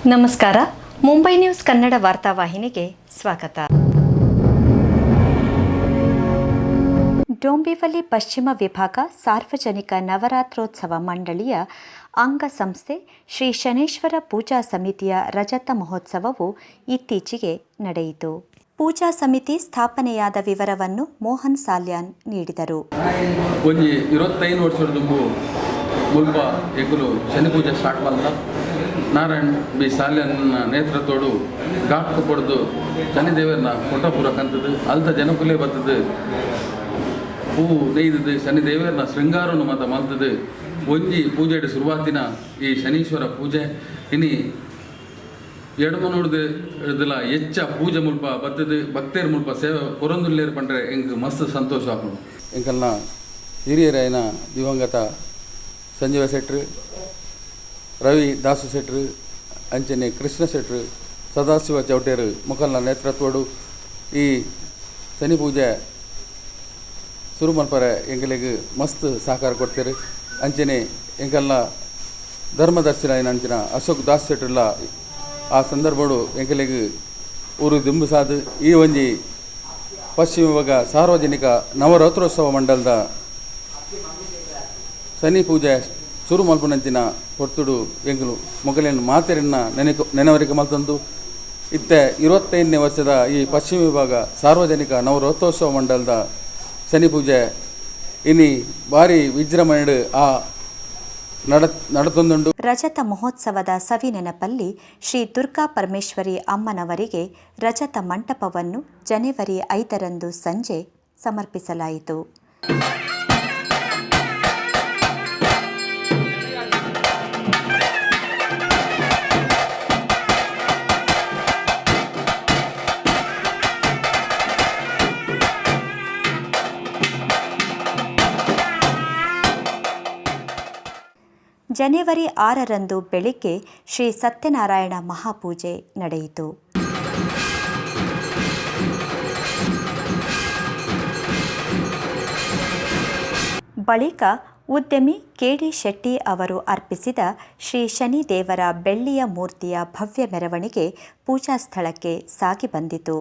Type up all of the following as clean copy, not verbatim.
ನಮಸ್ಕಾರ. ಮುಂಬೈ ನ್ಯೂಸ್ ಕನ್ನಡ ವಾರ್ತಾವಾಹಿನಿಗೆ ಸ್ವಾಗತ. ಡೋಂಬಿವಲಿ ಪಶ್ಚಿಮ ವಿಭಾಗ ಸಾರ್ವಜನಿಕ ನವರಾತ್ರೋತ್ಸವ ಮಂಡಳಿಯ ಅಂಗಸಂಸ್ಥೆ ಶ್ರೀ ಶನೇಶ್ವರ ಪೂಜಾ ಸಮಿತಿಯ ರಜತ ಮಹೋತ್ಸವವು ಇತ್ತೀಚೆಗೆ ನಡೆಯಿತು. ಪೂಜಾ ಸಮಿತಿ ಸ್ಥಾಪನೆಯಾದ ವಿವರವನ್ನು ಮೋಹನ್ ಸಾಲ್ಯಾನ್ ನೀಡಿದರು. 25 ವರ್ಷದ ಮುಲ್ಪ ಎಗ್ಲು ಶನಿ ಪೂಜೆ ಸ್ಟಾರ್ಟ್ ಬಂದ ನಾರಾಯಣ್ ಬಿ ಸಾಲ್ಯನ್ನ ನೇತೃತ್ವಡು ಘಾಟ್ಕು ಪಡೆದು ಶನಿದೇವರನ್ನ ಕೊಟ್ಟಪುರಕ್ಕಂಥದ್ದು ಅಲ್ತ ಜನಕುಲೇ ಬರ್ತದೆ ಹೂ ನೇಯ್ದದು ಶನಿದೇವರನ್ನ ಶೃಂಗಾರನು ಮತ್ತು ಮಲ್ತದು ಒಂಜಿ ಪೂಜೆಡ್ ಶುರುವಾತಿನ ಈ ಶನೀಶ್ವರ ಪೂಜೆ ಇನಿ ಎಡಮನೋಡ್ದು ಇದೆಲ್ಲ ಹೆಚ್ಚ ಪೂಜೆ ಮುಲ್ಪ ಬರ್ತದೆ ಭಕ್ತೇರ್ ಮುಲ್ಪ ಸೇವೆ ಕೊರೊಂದುಲ್ಲೇರು ಪಂಡ್ರೆ ಎಂಗೆ ಮಸ್ತ್ ಸಂತೋಷ ಆಪುಂಡು. ಎಂಕಲ್ನ ಹಿರಿಯರಾಯನ ದಿವಂಗತ ಸಂಜೀವ ಶೆಟ್ರು, ರವಿ ದಾಸು ಶೆಟ್ರು, ಅಂಚನೆ ಕೃಷ್ಣ ಶೆಟ್ರು, ಸದಾಶಿವ ಚೌಟೇರು ಮುಖಲ್ನ ನೇತೃತ್ವಡು ಈ ಶನಿ ಪೂಜೆ ಶುರು ಮಲ್ಪರೆ ಎಂಕಲಿಗೆ ಮಸ್ತ್ ಸಹಕಾರ ಕೊಡ್ತಾರೆ. ಅಂಚನೆ ಎಂಕಲ್ನ ಧರ್ಮದರ್ಶನ ಅಂಚಿನ ಅಶೋಕ್ ದಾಸ್ ಶೆಟ್ರುಲ್ಲ ಆ ಸಂದರ್ಭಡು ಎಂಕಲಿಗೆ ಊರು ದಿಂಬುಸಾದು ಈ ಒಂಜಿ ಪಶ್ಚಿಮ ವಿಭಾಗ ಸಾರ್ವಜನಿಕ ನವರಾತ್ರೋತ್ಸವ ಮಂಡಲದ ಶನಿ ಪೂಜೆ ಶುರು ಮಲ್ಪನಂಚಿನ ಹೊರ್ತುಡು ಎಂಕಲು ಮೊಗಲಿನ ಮಾತೆರನ್ನ ನೆನವರಿಕೆ ಮಲ್ತಂದು ಇತ್ತೆ 25ನೇ ವರ್ಷದ ಈ ಪಶ್ಚಿಮ ವಿಭಾಗ ಸಾರ್ವಜನಿಕ ನವರಾತ್ರೋತ್ಸವ ಮಂಡಲದ ಶನಿ ಪೂಜೆ ಇನಿ ಭಾರಿ ವಿಜೃಂಭಣೆಡು ಆ ನಡೆತೊಂದುಂಡು. ರಜತ ಮಹೋತ್ಸವದ ಸವಿ ನೆನಪಲ್ಲಿ ಶ್ರೀ ದುರ್ಗಾ ಪರಮೇಶ್ವರಿ ಅಮ್ಮನವರಿಗೆ ರಜತ ಮಂಟಪವನ್ನು ಜನವರಿ 5ರಂದು ಸಂಜೆ ಸಮರ್ಪಿಸಲಾಯಿತು. ಜನವರಿ 6ರಂದು ಬೆಳಿಗ್ಗೆ ಶ್ರೀ ಸತ್ಯನಾರಾಯಣ ಮಹಾಪೂಜೆ ನಡೆಯಿತು. ಬಳಿಕ ಉದ್ಯಮಿ ಕೆ.ಡಿ. ಶೆಟ್ಟಿ ಅವರು ಅರ್ಪಿಸಿದ ಶ್ರೀ ಶನಿ ದೇವರ ಬೆಳ್ಳಿಯ ಮೂರ್ತಿಯ ಭವ್ಯ ಮೆರವಣಿಗೆ ಪೂಜಾ ಸ್ಥಳಕ್ಕೆ ಸಾಗಿ ಬಂದಿತು.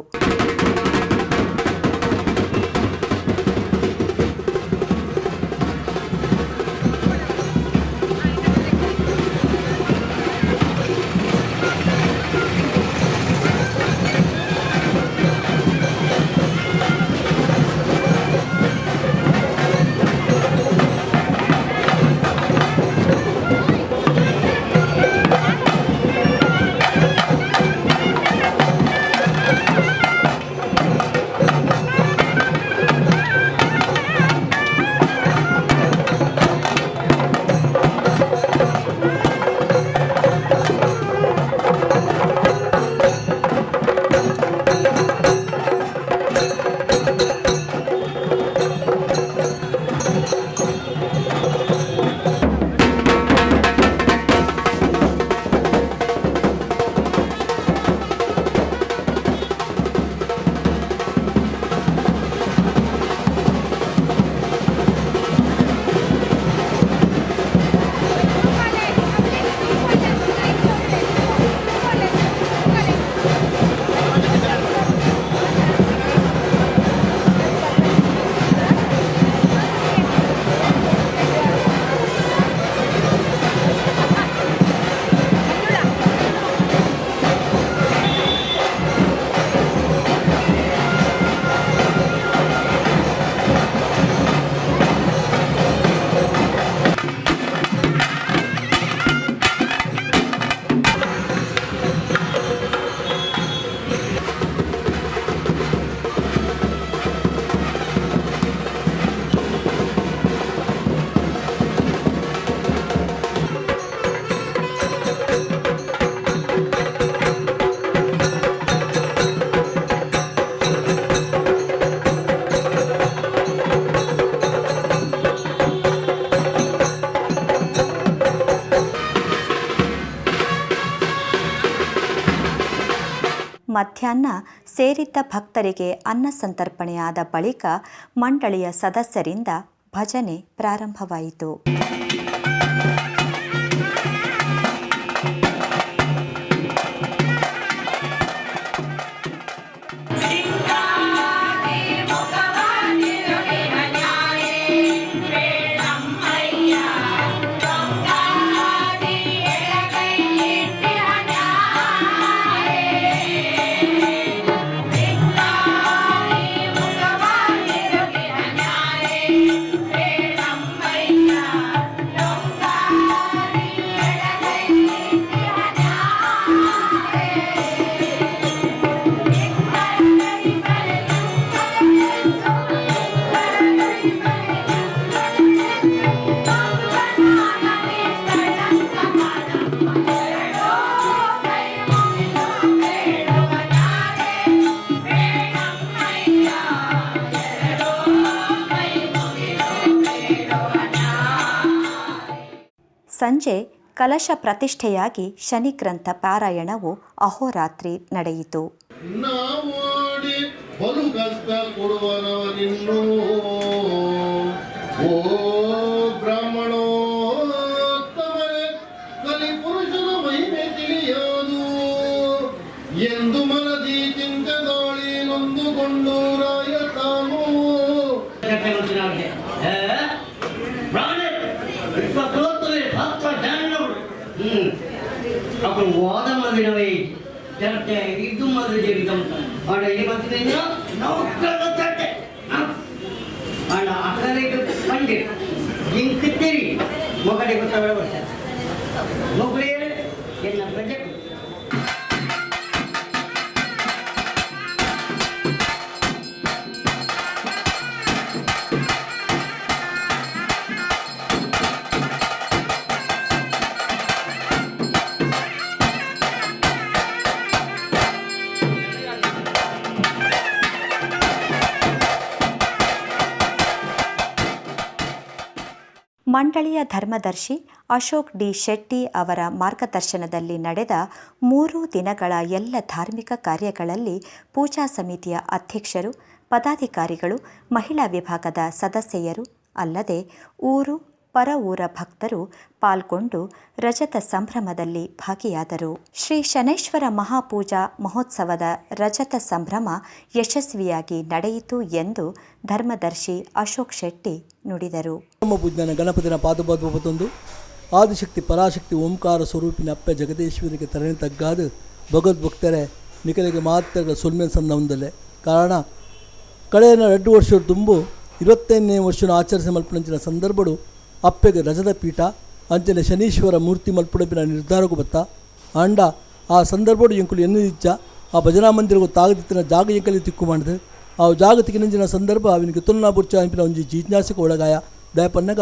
ಮಧ್ಯಾಹ್ನ ಸೇರಿದ್ದ ಭಕ್ತರಿಗೆ ಅನ್ನ ಸಂತರ್ಪಣೆಯಾದ ಬಳಿಕ ಮಂಡಳಿಯ ಸದಸ್ಯರಿಂದ ಭಜನೆ ಪ್ರಾರಂಭವಾಯಿತು. ಸಂಜೆ ಕಲಶ ಪ್ರತಿಷ್ಠೆಯಾಗಿ ಶನಿಗ್ರಂಥ ಪಾರಾಯಣವು ಅಹೋರಾತ್ರಿ ನಡೆಯಿತು. ನಾವೋಡಿ ಬಲು ಕಷ್ಟ ಕೊಡುವನವನಿನ್ನು ಓ ಬ್ರಾಹ್ಮಣೋತ್ತಮರೇ ಕಲಿಪುರುಷನ ಮಹಿಮೆ ತಿಳಿಯೋದು ಎಂದು ಮನದಿ ಚಿಂತೆದಾಳಿ ನೊಂದುಕೊಂಡು ರಾಯ ತಾನು అప్పుడు ఓదం మదినవై జరతే ఇద్దు మది జీవితం ఆడ ఏ మదిన నౌకల తట్టే ఆడ అక్కడే పండి ఇంకితేరి మొగడి కొత్తవడ వచ్చా మొగడే ఎన్న బడ్జెట్ ಮಂಡಳಿಯ ಧರ್ಮದರ್ಶಿ ಅಶೋಕ್ ಡಿ ಶೆಟ್ಟಿ ಅವರ ಮಾರ್ಗದರ್ಶನದಲ್ಲಿ ನಡೆದ 3 ದಿನಗಳ ಎಲ್ಲ ಧಾರ್ಮಿಕ ಕಾರ್ಯಗಳಲ್ಲಿ ಪೂಜಾ ಸಮಿತಿಯ ಅಧ್ಯಕ್ಷರು, ಪದಾಧಿಕಾರಿಗಳು, ಮಹಿಳಾ ವಿಭಾಗದ ಸದಸ್ಯರು ಅಲ್ಲದೆ ಊರು ಪರ ಊರ ಭಕ್ತರು ಪಾಲ್ಗೊಂಡು ರಜತ ಸಂಭ್ರಮದಲ್ಲಿ ಭಾಗಿಯಾದರು. ಶ್ರೀ ಶನೈಶ್ವರ ಮಹಾಪೂಜಾ ಮಹೋತ್ಸವದ ರಜತ ಸಂಭ್ರಮ ಯಶಸ್ವಿಯಾಗಿ ನಡೆಯಿತು ಎಂದು ಧರ್ಮದರ್ಶಿ ಅಶೋಕ್ ಶೆಟ್ಟಿ ನುಡಿದರು. ಪೂಜ್ಞಾನ ಗಣಪತಿನ ಪಾದಪಾದ್ವಪತ್ತೊಂದು ಆದಿಶಕ್ತಿ ಪರಾಶಕ್ತಿ ಓಂಕಾರ ಸ್ವರೂಪಿನ ಅಪ್ಪ ಜಗದೀಶ್ವರಿಗೆ ತರಣಿ ತಗ್ಗಾದು ಭಗವದ್ಭಕ್ತರೇ ನಿಖಲಿಗೆ ಮಾತ್ರ ಸೊಲ್ಮೇಲೆ ಸಂದಲೆ ಕಾರಣ ಕಳೆಯ 2 ವರ್ಷ ತುಂಬು 25ನೇ ವರ್ಷ ಆಚರಿಸಿ ಮಲ್ಪಂಚಿನ ಸಂದರ್ಭಡು ಅಪ್ಪೆಗೆ ರಜದ ಪೀಠ ಅಂಚನೆ ಶನೀಶ್ವರ ಮೂರ್ತಿ ಮಲ್ಪುಡಪಿನ ನಿರ್ಧಾರಕ್ಕೂ ಬತ್ತ ಅಂಡ ಆ ಸಂದರ್ಭಡು ಎಂಕುಲು ಎನ್ನಿಚ್ಚ ಆ ಭಜನಾ ಮಂದಿರಗೂ ತಾಗದಿತ್ತಿನ ಜಾಗ ಎಂಕಲಿ ತಿಕ್ಕು ಮಾಡಿದೆ ಆ ಜಾಗ ತಿಕ್ಕಿನಂಚಿನ ಸಂದರ್ಭ ಅವನಿಗೆ ತುಲನಾ ಬುರ್ಚ ಅಂಪಿನ ಒಂಜಿ ಜಿಜ್ಞಾಸಕ್ಕೆ ಒಳಗಾಯ ದಯಪನ್ನಗ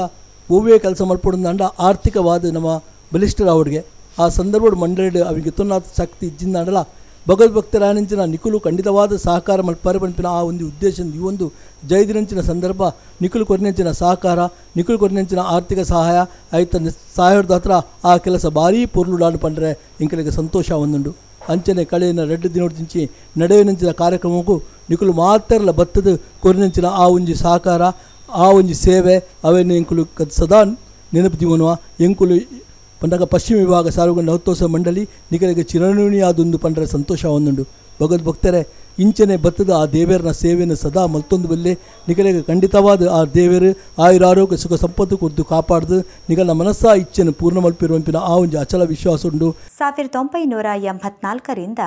ಹೂವೇ ಕೆಲಸ ಮಲ್ಪೊಡು ಅಂಡ ಆರ್ಥಿಕವಾದ ನಮ್ಮ ಬಲಿಷ್ಠರ ಅವ್ರಿಗೆ ಆ ಸಂದರ್ಭಡು ಮಂಡಳಿ ಅವನಿಗೆ ತುಲನಾ ಶಕ್ತಿ ಇಜ್ಜಿಂದಾಂಡಲ ಭಗವದ್ಭಕ್ತರಾನಿಂಚಿನ ನಿಖುಲು ಖಂಡಿತವಾದ ಸಹಕಾರ ಮಲ್ಪಾರಿ ಪಂಪಿನ ಆ ಒಂದು ಉದ್ದೇಶದಿಂದ ಈ ಒಂದು ಜೈದಿನಂಚಿನ ಸಂದರ್ಭ ನಿಖುಲು ಕೊರಿನಂಚಿನ ಸಹಕಾರ ನಿಖುಲು ಕೊರಿನಂಚಿನ ಆರ್ಥಿಕ ಸಹಾಯ ಆಯ್ತ ಸಹಾಯದ ಹತ್ರ ಆ ಕೆಲಸ ಭಾರೀ ಪೊರ್ಲುಡಾನು ಪಂಡ್ರೆ ಇಂಕಲಿಗೆ ಸಂತೋಷ ಒಂದುಂಡು ಅಂಚನೆ ಕಳೆಯ 2 ದಿನದಿಂಚಿ ನಡೆಯುವಂಚಿನ ಕಾರ್ಯಕ್ರಮಕ್ಕೂ ನಿಖುಲು ಮಾತ್ರಲ್ಲ ಬತ್ತದ ಕೊರಿನಂಚಿನ ಆ ಒಂಜಿ ಸಹಕಾರ ಆ ಒಂಜಿ ಸೇವೆ ಅವೇನು ಎಂಕುಲು ಸದಾ ನೆನಪು ದಿವನುವ ಎಂಕುಲು ಪಂಡಗ ಪಶ್ಚಿಮ ವಿಭಾಗ ಸಾರ್ವಜನಿಕ ನವೋತ್ಸವ ಮಂಡಳಿ ನಿಖಲಿಗೆ ಚಿರಋಣಿಯಾದೊಂದು ಪಂಡ್ರೆ ಸಂತೋಷ ಒಂದುಂಡು ಭಗವದ್ಭಕ್ತರೇ ಇಂಚನೆ ಬತ್ತದ ಆ ದೇವರನ ಸೇವೆಯನ್ನು ಸದಾ ಮಲ್ತೊಂದು ಬಲ್ಲೆ ನಿಖಲಿಗೆ ಖಂಡಿತವಾದ ಆ ದೇವರು ಆಯುರಾರೋಗ್ಯ ಸುಖ ಸಂಪತ್ತು ಕೊದ್ದು ಕಾಪಾಡ್ದು ನಿಖಲ ಮನಸ್ಸ ಇಚ್ಛೆಯನ್ನು ಪೂರ್ಣ ಮಲ್ಪಿರುವಂಪಿನ ಆ ಒಂದು ಅಚಲ ವಿಶ್ವಾಸ ಉಂಡು. 1984ರಿಂದ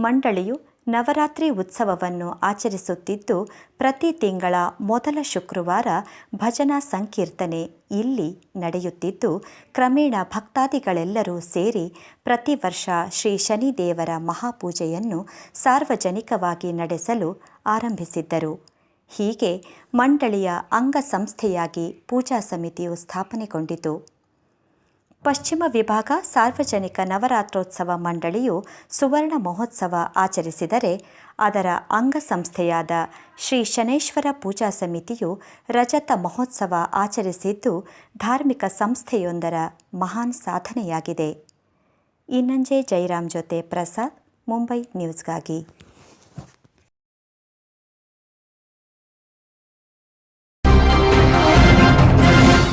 ಮಂಡಳಿಯು ನವರಾತ್ರಿ ಉತ್ಸವವನ್ನು ಆಚರಿಸುತ್ತಿದ್ದು ಪ್ರತಿ ತಿಂಗಳ ಮೊದಲ ಶುಕ್ರವಾರ ಭಜನಾ ಸಂಕೀರ್ತನೆ ಇಲ್ಲಿ ನಡೆಯುತ್ತಿದ್ದು ಕ್ರಮೇಣ ಭಕ್ತಾದಿಗಳೆಲ್ಲರೂ ಸೇರಿ ಪ್ರತಿ ವರ್ಷ ಶ್ರೀ ಶನಿದೇವರ ಮಹಾಪೂಜೆಯನ್ನು ಸಾರ್ವಜನಿಕವಾಗಿ ನಡೆಸಲು ಆರಂಭಿಸಿದ್ದರು. ಹೀಗೆ ಮಂಡಳಿಯ ಅಂಗಸಂಸ್ಥೆಯಾಗಿ ಪೂಜಾ ಸಮಿತಿಯು ಸ್ಥಾಪನೆಗೊಂಡಿತು. ಪಶ್ಚಿಮ ವಿಭಾಗ ಸಾರ್ವಜನಿಕ ನವರಾತ್ರೋತ್ಸವ ಮಂಡಳಿಯು ಸುವರ್ಣ ಮಹೋತ್ಸವ ಆಚರಿಸಿದರೆ ಅದರ ಅಂಗಸಂಸ್ಥೆಯಾದ ಶ್ರೀ ಶನೈಶ್ವರ ಪೂಜಾ ಸಮಿತಿಯು ರಜತ ಮಹೋತ್ಸವ ಆಚರಿಸಿದ್ದು ಧಾರ್ಮಿಕ ಸಂಸ್ಥೆಯೊಂದರ ಮಹಾನ್ ಸಾಧನೆಯಾಗಿದೆ. ಇನ್ನಂಜೆ ಜೈರಾಮ್ ಜೊತೆ ಪ್ರಸಾದ್, ಮುಂಬೈ ನ್ಯೂಸ್ಗಾಗಿ.